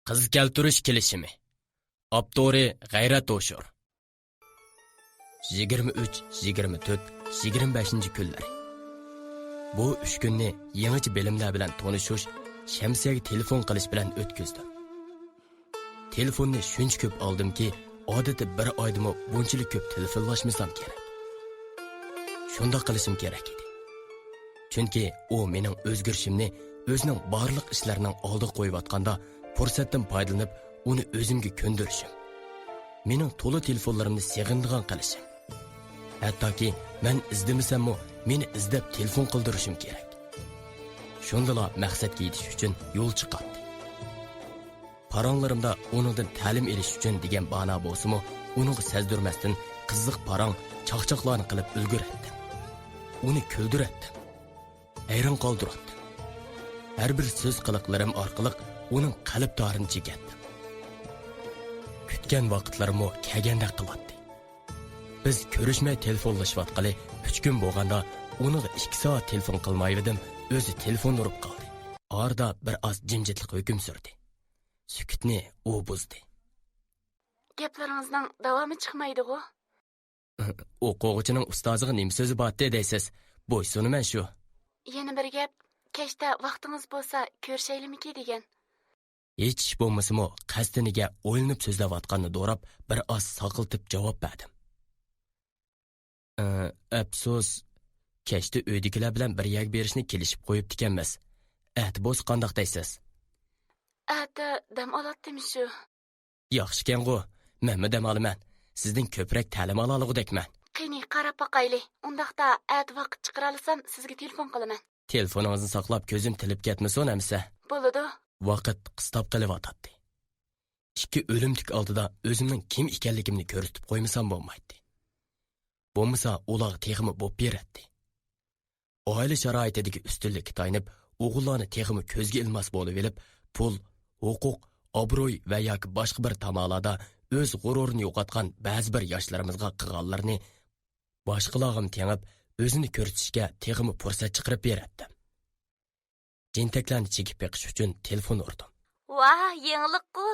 Qiz keltirish kelishimi. Abdori G'ayrat O'shur. 23, 24, 25 kunlar. Bu 3 kunni yangi bilimlar bilan tanishish, Shamsiyaga telefon qilish bilan o'tkazdim. Telefonni shuncha ko'p oldimki, odatda bir oydimi bunchalik ko'p telefonlashmasam kerak. Shunda qilishim kerak edi. Chunki u mening o'zgarishimni, o'zining barliq ishlarining oldiga qo'yib atganda, fursatdan foydalanib, uni o'zimga ko'ndirishim. Mening to'la telefonlarimni seg'indigan qilishim. Hattoki men izlamasam-mu, meni izlab telefon qildirishim kerak. Shundala maqsadga yetish uchun yo'l chiqardi. Paranlarimda uningdan ta'lim olish uchun degan bana bo'lsa-mu, uning sezdirmasdan qiziq parang chaqchaqlarni qilib ulguradi. Uni kuldiratdi. Hayron qoldirdi. Har bir so'z qiliqlarim orqali uning qalb torini chekatdi. Kutgan vaqtlarimni kelganda qiladi. Biz ko'rishmay telefonlashayotgani 3 kun bo'lganda uning 2 soat telefon qilmaydim, o'zi telefon urib qoldi. Orada bir oz jimjitlik hukm surdi. Sukutni u buzdi. Gaplaringizning davomi chiqmaydi-ku. O'quvchining ustoziga nima so'zi bor deysiz? Bo'ysunaman shu. Yana bir gap, kechda vaqtingiz bo'lsa ko'rishaylikmi degan. Hech ish bo'lmasa-mu, qasdiniga o'ylanib so'zlayotganini do'rab, bir oz saqiltib javob berdim. Afsus, kechda uydagilar bilan bir yak berishni kelishib qo'yibdi ekanmiz. Bo'z qandoq deysiz? Dam olatdim shu. Yaxshi ekan-ku. Men dam olaman. Sizdan ko'proq ta'lim olalig'idekman. Qani qarab boqayli. Undaqda vaqt chiqara olsam sizga telefon qilaman. Telefoningizni saqlab ko'zim tilib ketmasin amsa. Bo'ladi. Vaqt qistab qilyotdi. Ikki o'limtik oldida o'zimning kim ekanligimni ko'rsatib qo'ymasam bo'lmaydi. Bo'lmasa ular texmi bo'p beradi. Oila sharoitidagi ustunlikka tayanib, o'g'illarni texmi ko'zga ilmas bo'lib olib, pul, huquq, obro'y va yoki boshqa bir tamolarda o'z g'ururini yo'qotgan ba'zi bir yoshlarimizga qilganlarni boshqalarga tengib, o'zini ko'rsatishga texmi fursat chiqarib beradi. Jintaklarni chekib beqish uchun telefon urdim. Vah, yangilik-ku.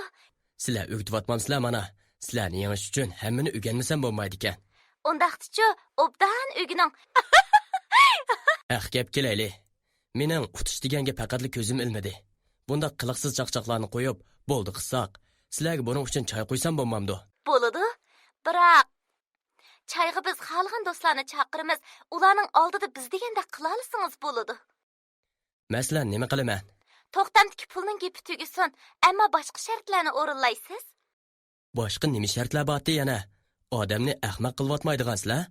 Sizlar o'g'itvatmamsizlar mana. Sizlarni yangish uchun hammani o'rganmasam bo'lmaydi ekan. Undaqchi, obdan o'gining. Gap kelayli. Mening qutish deganga faqatli ko'zim ilmadi. Bunda qiliqsiz chaqchaqlarni qo'yib, bo'ldi qilsaq, sizlarga buning uchun choy qo'ysam bo'lmamdi. Bo'ladi. Biroq choyga biz xalqan do'stlarni chaqiramiz. Ularning oldida biz deganda qila olsangiz bo'ladi. Masalan, nima qilaman? To'xtamdagi pulning gapi tugasin, ammo boshqa shartlarni o'rinlaysiz. Boshqa nima shartlar bordi yana? Odamni ahmoq qilyotmaydigansizlar?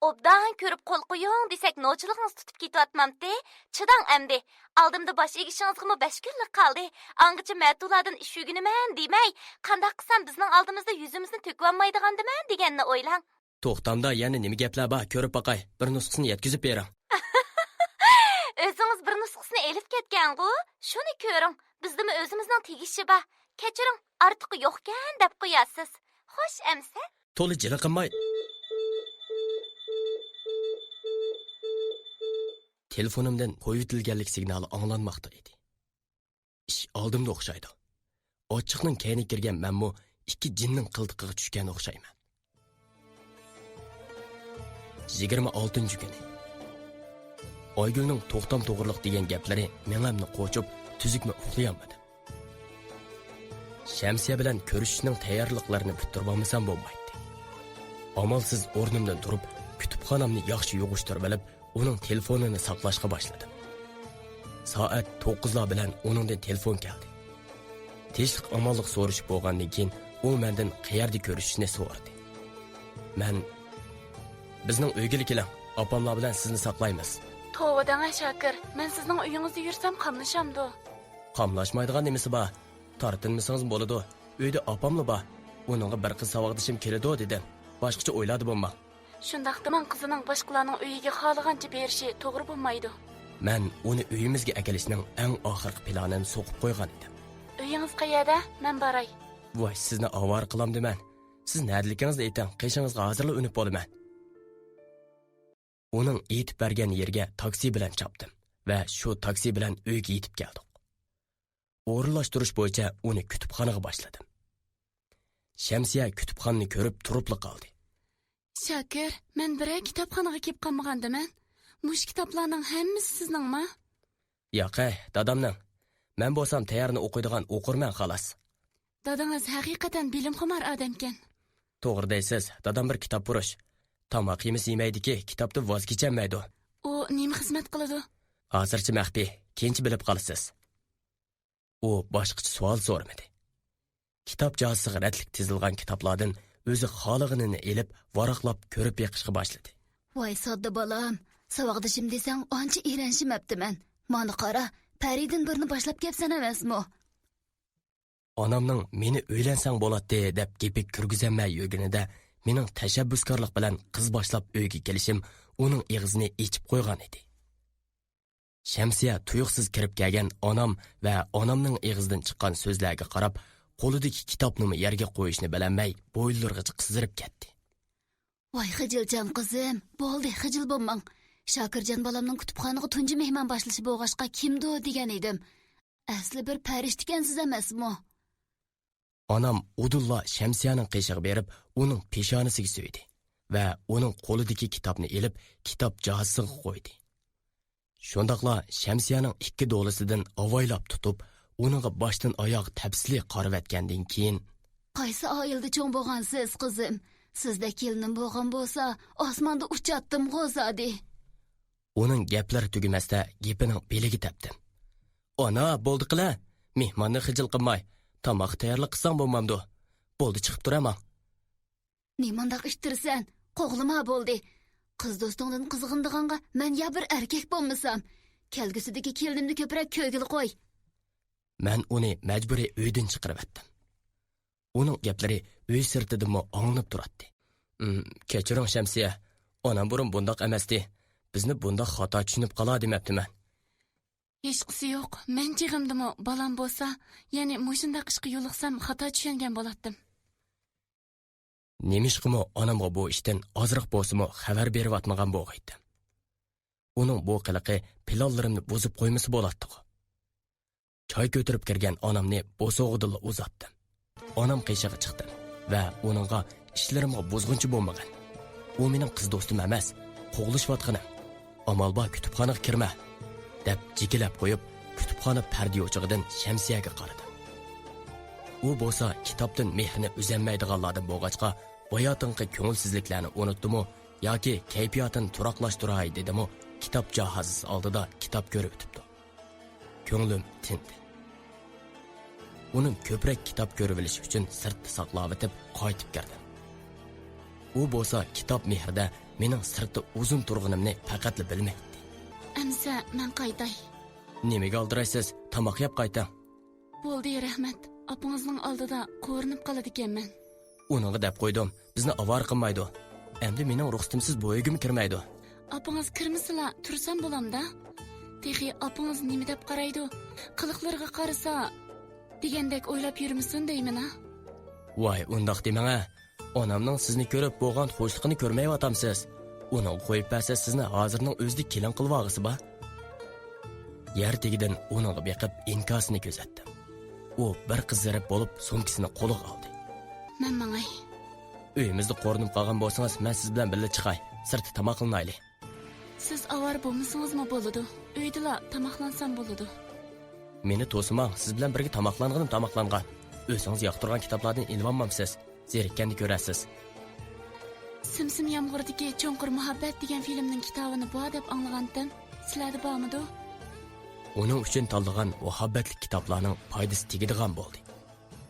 Obdan ko'rib qo'l qo'ying desak, nochilig'ingiz tutib ketyapmamdi. Chidang amdi. Oldimda bosh egishingizga 5 kunlik qoldi. Angacha ma'tulardan ish o'rganaman demay, qanday qilsam bizning oldimizda yuzimizni to'kvanmaydigandiman deganni o'ylang. To'xtamda yana nima gaplar bor, ko'rib boqay. Bir nusxasini yetkazib bering. O'zingiz bir nusxasini elib ketgan-ku, shuni ko'ring. Bizdimi o'zimizning tegishi bor. Kechiring, ortiqi yo'qkan deb qo'yasiz. Xo'sh, amsa? To'li jila qilmay. Telefonimdan qo'yitilganlik signali anglanmoqda edi. Ish oldimda o'xshaydi. Ochiqning kayni kirgan menmu ikki jinning qildiqiga tushgan o'xshayman. 26-kuni. Oygulning to'xtam to'g'riliq degan gaplari menimni qo'chib, tuzukmi uxlayolmadim. Shamsiya bilan ko'rishishning tayyorliklarini bitirib olmasam bo'lmaydi. Amalsiz o'rnimdan turib, kutubxonamni yaxshi yug'ishtirib olib, uning telefonini saqlashga boshladim. Soat 9 bilan uningdan telefon keldi. Tinchlik amallik so'rashib bo'lgandan keyin u mendan qayerda ko'rishishni so'radi. Men bizning uyga keling, opamlar bilan sizni saqlaymiz. To'vadan Shakir, men sizning uyingizda yursam qamlashamdi. Qamlashmaydigan nimasi bor? Tortinmasangiz bo'ladi. Uyda opamlar bor. Uningga bir qiz savoqdishim keladi dedim. Boshqacha o'yladi bo'lma. Shundaqda men qizining boshqalarning uyiga xohlagancha berishi to'g'ri bo'lmaydi. Men uni uyimizga akalishning eng oxirgi planini so'qib qo'ygan edim. Uyingiz qayerda? Men boray. Voy, sizni avvar qilamdiman. Siz nerdaligingizni ayting, qishingizga hozirlab unib bo'laman. Uning yetib bergan yerga taksi bilan chopdim va shu taksi bilan uyga yetib keldik. o'rinlashtirish bo'yicha uni kutubxonaga boshladim. Shamsiya kutubxonani ko'rib turibli qoldi. Shakir, men biror kitobxonaga kelib qolmagandiman. Mush kitoblarning hammasi sizningmi? Yo'q, dadamning. Men bo'lsam tayyorni o'qiydigan o'qirman xolos. Dadangiz haqiqatan bilimxamar odamkan. To'g'ri deysiz, dadam bir kitob purish. Tomoq yemaydi-ki, kitobni voz kecholmaydi. U nima xizmat qiladi? Hozircha maxfiy, keyinchi bilib qolasiz. U boshqacha savol so'ramadi. Kitob jozisiga ratlik tizilgan kitoblardan o'zi xolig'ini elib, varaqlab ko'rib beqishga boshladi. Voy sodda bolam, savoqdishim desang ancha eranshimabdiman. Mana qara, Paridin birini boshlab kelsan emasmi? Onamning meni o'ylansang bo'ladi deb gepik kirgizamay yurganida mening tashabbuskorlik bilan qiz boshlab uyga kelishim uning og'zini ichib qo'ygan edi. Shamsiya tuyuqsiz kirib kelgan onam va onamning og'zidan chiqqan so'zlarga qarab, qo'lidagi kitobni yerga qo'yishni bilmay, bo'yinlargacha qizdirib ketdi. Voy xijiljon qizim, bo'ldi, xijil bo'lmang. Shokirjon bolamning kutubxonaga tunji mehmon boshlashi bo'g'ashqa kimdo degan edim. Asli bir farishtakansiz emasmi? Onam udulla Shamsiyaning qishig'i berib, uning peshonasiga so'ydi va uning qo'lidagi kitobni elib, kitob jozisiga qo'ydi. Shundaqla Shamsiyaning ikki do'lisidan avoylab tutib, uningga boshdan oyoq tafsili qarab etgandan keyin, Qaysi oilda cho'ng bo'lgansiz, qizim? Sizda kelinim bo'lgan bo'lsa, osmonda uchatdim g'ozadi. uning gaplari tugamasda gepining beliga tepdim. Ona, bo'ldi qila, mehmonni xijil qilmay, tomoq tayyorlik qilsang bo'lmamdi. Bo'ldi, chiqib turaman. Nimandaq ishtirsan? Qo'g'lima bo'ldi. Qiz do'stingdan qizg'indiganga men ya bir erkak bo'lmasam, kelgusidagi kelinimni ko'proq ko'gil qo'y. Men uni majburiy uydan chiqarib etdim. Uning gaplari uy sirtidimi anglanib turadi. Kechiring Shamsiya, onam burun bundoq emasdi. Bizni bundoq xato tushunib qoladi demabdiman. Hech qisi yo'q. Men chig'imdimi balam bo'lsa, ya'ni mushunda qishqa yo'liqsam xato tushungan bo'lardim. Nemishqimi onamga bu ishdan ozroq bo'lsa-mu xabar berib atmagan bo'g'aydi. Uning bu qiliqi planlarimni buzib qo'ymasi bo'ladi. Choy ko'tarib kirgan onamni bo'sog'idilla uzatdim. Onam qishig'i chiqdi va uningga ishlarimga buzg'unchi bo'lmagan. U mening qiz do'stim emas, qo'g'lishayotganim. Amalba kutubxonaga kirma deb jigilab qo'yib, kutubxona parda yo'chig'idan Shamsiyaga qaradi. U bo'lsa kitobdan mehrini uzanmaydiganlardan bo'lg'achqa, bayotinqi ko'ngilsizliklarni unutdimi yoki kayfiyatini turaqlashtiray dedimi, kitob jahozisi oldida kitob ko'rib o'tibdi. Ko'nglim tindi. Uning ko'proq kitob ko'rib olish uchun sirtda saqlab etib qaytib kirdim. U bo'lsa kitob mehrida mening sirtda uzun turg'inimni faqatli bilmaydi. Amsa, men qaytay. Nimaga oldiraysiz? Tomoq yeb qayting. Bo'ldi, rahmat. Apangizning oldida ko'rinib qoladi ekanman. Uningga deb qo'ydim. Bizni avar qilmaydi. Endi mening ruxsatimsiz bu uyga kirmaydi. Apangiz kirmasila tursam bo'lamda. Texi apangiz nima deb qaraydi? Qiliqlarga qarasa degandek o'ylab yurmisin deyman ha? Voy, undoq demang-a. Onamning sizni ko'rib bo'lgan xo'shligini ko'rmayyotamsiz. Uning qo'yib bersa sizni hozirning o'zida kelin qilib olg'isi ba. Yer tegidan uningga beqib inkosini ko'zatdim. U bir qizarib bo'lib sumkasini qo'liga oldi. Men mangay. Uyimizda qo'rinib qolgan bo'lsangiz, men siz bilan birga chiqay. Sirtda tomoq qilinayli. Siz avar bo'lmasingizmi bo'ladi? Uydala tomoqlansam bo'ladi. Meni to'simang, siz bilan birga tomoqlangan. O'zingiz yoqtirgan kitoblardan ilm olmamsiz. Zerikkanda ko'rasiz. Simsim yomg'irdagi Cho'nqir muhabbat degan filmning kitobini bu deb anglagandim. Sizlarda bormidi? Uning uchun tanlagan muhabbatli kitoblarning foydasi tegadigan bo'ldi.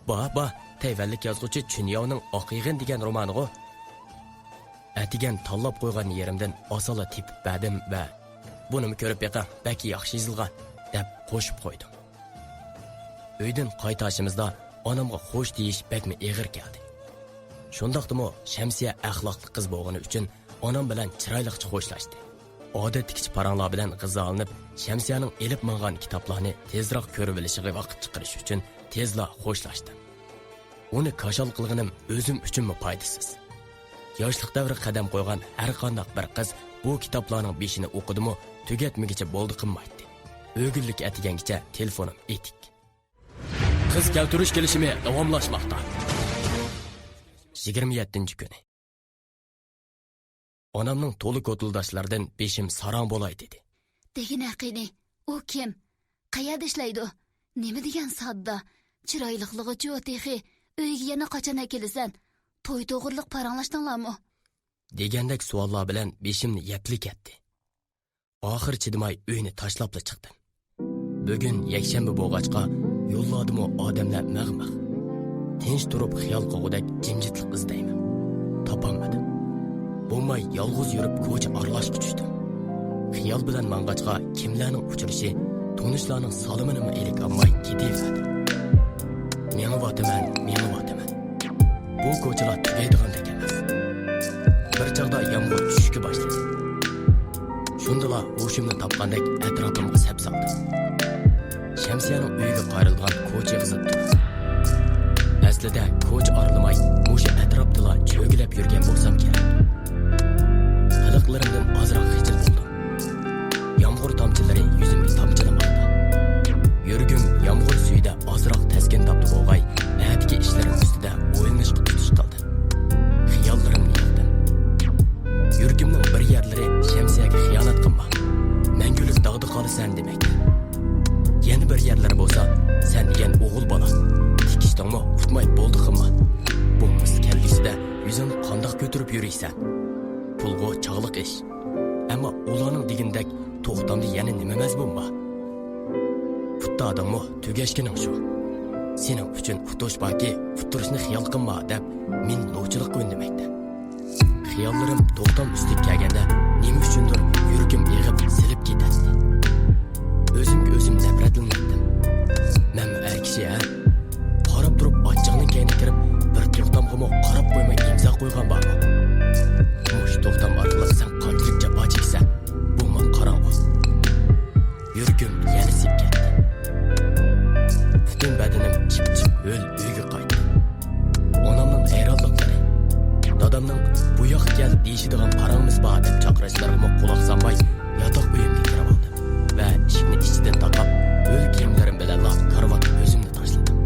Ba, Tayvanlik yozuvchi Chunyovning Oqig'in degan romani-ku. Atigan tanlab qo'ygan yerimdan osala tepib berdim va buni ko'rib beqing, balki yaxshi yozilgan deb qo'shib qo'ydim. Uydan qaytashimizda onamga xo'sh deyish bakmi eg'ir keldi. Shundaqdimi Shamsiya axloqli qiz bo'lgani uchun onam bilan chiroyliqcha xo'shlashdi. Odatdagi paranglar bilan g'izolanib, Shamsiyaning elib mangan kitoblarni tezroq ko'rib olishiga vaqt chiqarish uchun tezla xo'shlashdim. Uni kashal qilganim o'zim uchunmi foydasiz. Yoshlik davri qadam qo'ygan har qanday bir qiz bu kitoblarning beshini o'qidimi, tugatmagicha bo'ldi qilmaydi. O'gillik atigangicha telefonim etik. qiz keltirish kelishimi davomlashmoqda. 27 kuni. Onamning to'liq o'tildoshlardan beshim saron bo'lay dedi. Degin aqini, u kim? Qayerda ishlaydi? Nima degan sodda? Chiroyliqlig'ichi o'texi, uyga yana qachon kelasan? To'y to'g'riliq paranglashdinglarmi? Degandek savollar bilan beshimni yepli ketdi. Oxir chidamay uyni tashlab chiqdim. Bugun yakshanba bo'lg'achqa yo'lladimi odamlar mag'maq. Tinch turib xiyol qog'udak jimjitlik izlayman. Topolmadim. Bo'lmay yolg'iz yurib ko'cha aralashga tushdim. Xiyol bilan mang'achqa kimlarning uchrashi, tunishlarning salimini elik olmay ketaverdi. Meni votaman. Bu ko'chalar tugaydigandek emas. Bir chaqda yomg'ir tushishga boshladi. Shundala o'shimni topgandek atrofimga sap soldim. Shamsiyaning uyiga qayrilgan ko'cha qizib turdi. Aslida ko'cha oralamay, o'sha atrofda cho'gilab yurgan bo'lsam kerak. Qiliqlarimdan ozroq xijil bo'ldim. Yomg'ir tomchilari yuzimga tomchilamoqda. Yurgim yomg'ir suyida ozroq taskin topdi bo'lg'ay, atki ishlarim ustida o'ylanishga tutish qildi. Xiyollarimni yig'dim. Yurgimning bir yerlari Shamsiyaga xiyonat qilma. Mangulik dog'da qolasan demakdir. Yana bir yerlari bo'lsa, sen degan o'g'il bola. Tikishdingmi, utmay bo'ldi qilma. Bu mis kelgisida yuzing qandoq ko'tirib yuriysan? Pulg'o chog'liq ish. Ammo ularning degindek to'xtamda yana nima emas bo'lma. Putta odammi tugashkining shu. Sening uchun utosh balki futurishni xiyol qilma deb men novchilik o'yndamoqda. Xiyollarim to'xtam ustiga kelganda nima uchundir yuragim yig'ib silib ketadi. O'zimga o'zim nafratlandim. Men er kishi qarab turib ochchiqning kayni kirib bir to'xtamga qarab qo'ymay imzo qo'ygan bormi? Mush to'xtam orqali sen qanchalik jafo cheksan, bu men qarang'u. Yuragim yana sib ketdi. Butun badanim chip-chip o'l uyga qaytdi. Onamning hayronliklari, dadamning bu yoqqa kel deyishadigan qarangmiz bor deb chaqirishlariga quloq solmay yotoq uyimga kirib oldim va eshikni ichidan taqab o'l kiyimlarim bilan karvat o'zimni tashladim.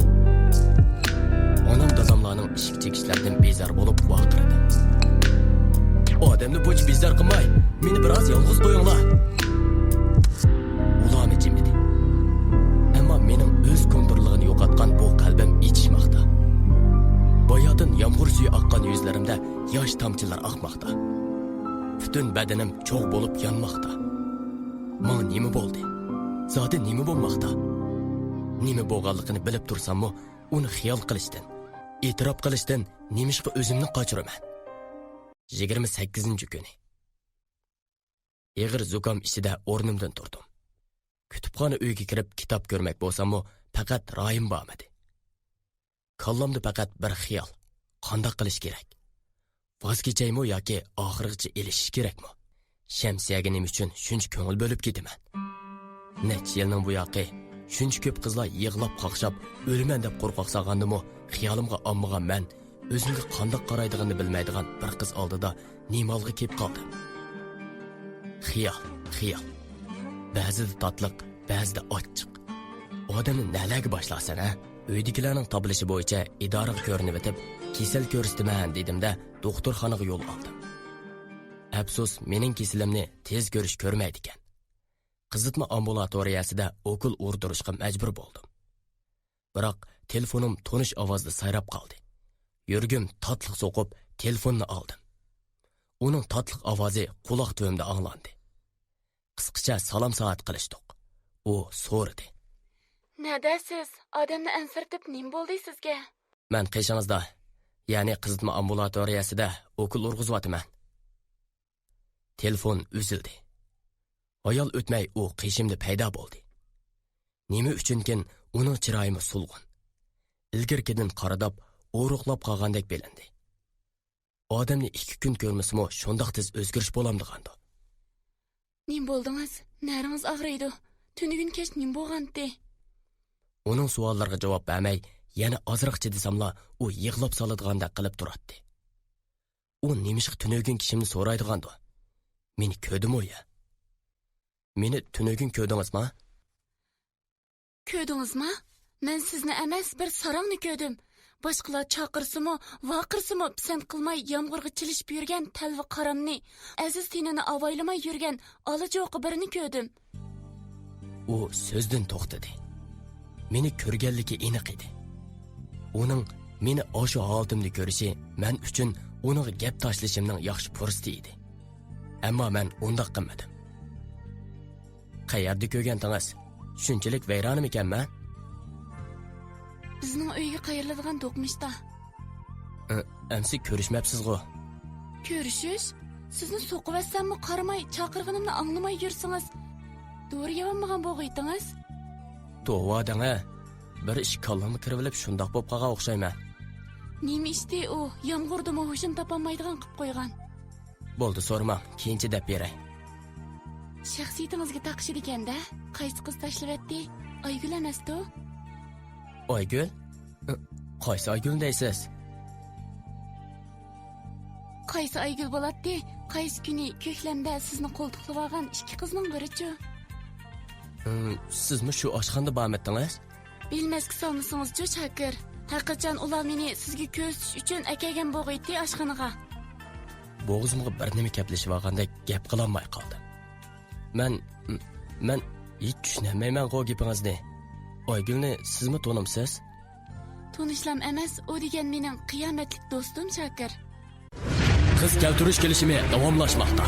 Onam dadamlarning eshik chekishlaridan bezor bo'lib vaqtirdi. Odamni bo'ch bezor qilmay, meni biroz yolg'iz qo'yinglar. Ularni jimidi. Ammo mening o'z kontrolligini yo'qotgan bu qalbim ichishmoqda. Boyadan yomg'ir suvi oqqan yuzlarimda yosh tomchilar oqmoqda. Butun badanim cho'g' bo'lib yonmoqda. Men nima bo'ldi? Zodi nima bo'lmoqda? Nima bo'lganligini bilib tursam-mu, uni xiyol qilishdan, e'tirof qilishdan nemishqa o'zimni qochiraman. 28 kuni. Eg'ir zukam ichida o'rnimdan turdim. Kutubxona uyga kirib kitob ko'rmak bo'lsam-mu, faqat royim bo'lmadi. Kallamda faqat bir xiyol. Qanday qilish kerak? Voz kechaymi yoki oxirigacha elishish kerakmi? Shamsiyaga nima uchun shuncha ko'ngil bo'lib ketaman? Necha yilning bu yoqi shuncha ko'p qizlar yig'lab qoqshab o'laman deb qo'rqoq solgandimi, xiyolimga olmagan men o'zimga qanday qaraydig'ini bilmaydigan bir qiz oldida nimalga kelib qoldim. Xiyol. Ba'zida tatliq, ba'zida achchiq. Odamni nalarga boshlasan, ha? Uydagilarning tobilishi bo'yicha idoraga ko'rinib o'tib, kasal ko'rsataman dedimda, doktorxonaga yo'l oldim. Afsus, mening kasalimni tez ko'rish ko'rmaydi ekan. Qizitma ambulatoriyasida okul urdirishga majbur bo'ldim. Biroq telefonim tonish ovozda sayrab qoldi. Yurgim tatliq so'qib, telefonni oldim. Uning tatliq ovozi quloq tuvimda anglandi. Qisqacha salom soat qilishdik. U so'radi. Nadasiz? Odamni ansirtib nim bo'ldi sizga? Men qishingizda, ya'ni qizitma ambulatoriyasida okul urg'izyotiman. Telefon uzildi. Ayol o'tmay u qishimda paydo bo'ldi. Nima uchunkin uning chiroyimi sulg'un. Ilgirkidan qaradab, o'ruqlab qolgandek belindi. Odamni 2 kun ko'rmasmi, shundoq tez o'zgarish bo'lamdigandi. Nim bo'ldingiz? Naringiz og'riydi. Tunugun kech nim bo'lgandi? Uning savollariga javob bermay, yana ozroq chidisamla u yig'lab soladgandek qilib turardi. U nimishq tunugun kishimni so'raydigandi. Meni ko'rdimi ya? Meni tunugun ko'rdingizmi? Ko'rdingizmi? Men sizni emas, bir sarangni ko'rdim. Boshqalar chaqirsimi, vaqirsimi pisand qilmay yomg'irga chilishib yurgan talvi qaramni, aziz tinini avaylamay yurgan olajo'qi birini ko'rdim. U so'zdan to'xtadi. Meni ko'rganligi aniq edi. Uning meni o'sha holatimni ko'rishi men uchun uning gap tashlashimning yaxshi fursati edi. Ammo men undaq qilmadim. Qayerda ko'rgandingiz? Shunchalik vayronimikanman? Bizning uyga qayriladigan do'qmishda. Amsi ko'rishmabsiz-ku. Ko'rishish? Sizni so'qivatsammi qaramay, chaqirganimni anglamay yursangiz, to'g'ri yevmagan bo'g'iytingiz? To'g'adanga bir ish kallamni kirib shundoq bo'lib qolgan o'xshayman. Nima ishdi u? Yomg'irda hushim topolmaydigan qilib qo'ygan. Bo'ldi, so'rama, keyinchi deb beray. Shaxsiyatingizga taqishid ekanda, qaysi qiz tashlavatdi? Aygul emas-ku? Aygul? Qaysi Aygul deysiz? Qaysi Aygul bo'ladi? Qaysi kuni ko'klamda sizni qo'ltiqlab olgan ikki qizning birichi? Sizmi shu oshxonada bormidingiz? Bilmasga solmasangiz-chi, Shakir. Haqiqatan ular meni sizga ko'rsatish uchun akagan bo'g'iydi oshxonaga. Bo'g'izimga bir nima gaplashib olganda gap qilolmay qoldim. Men hech tushunmayman bu gapingizni. Aygulni sizmi tanimsiz? Tanishlam emas, u degan mening qiyomatlik do'stim Shakir. Qiz keltirish kelishimi davomlashmoqda.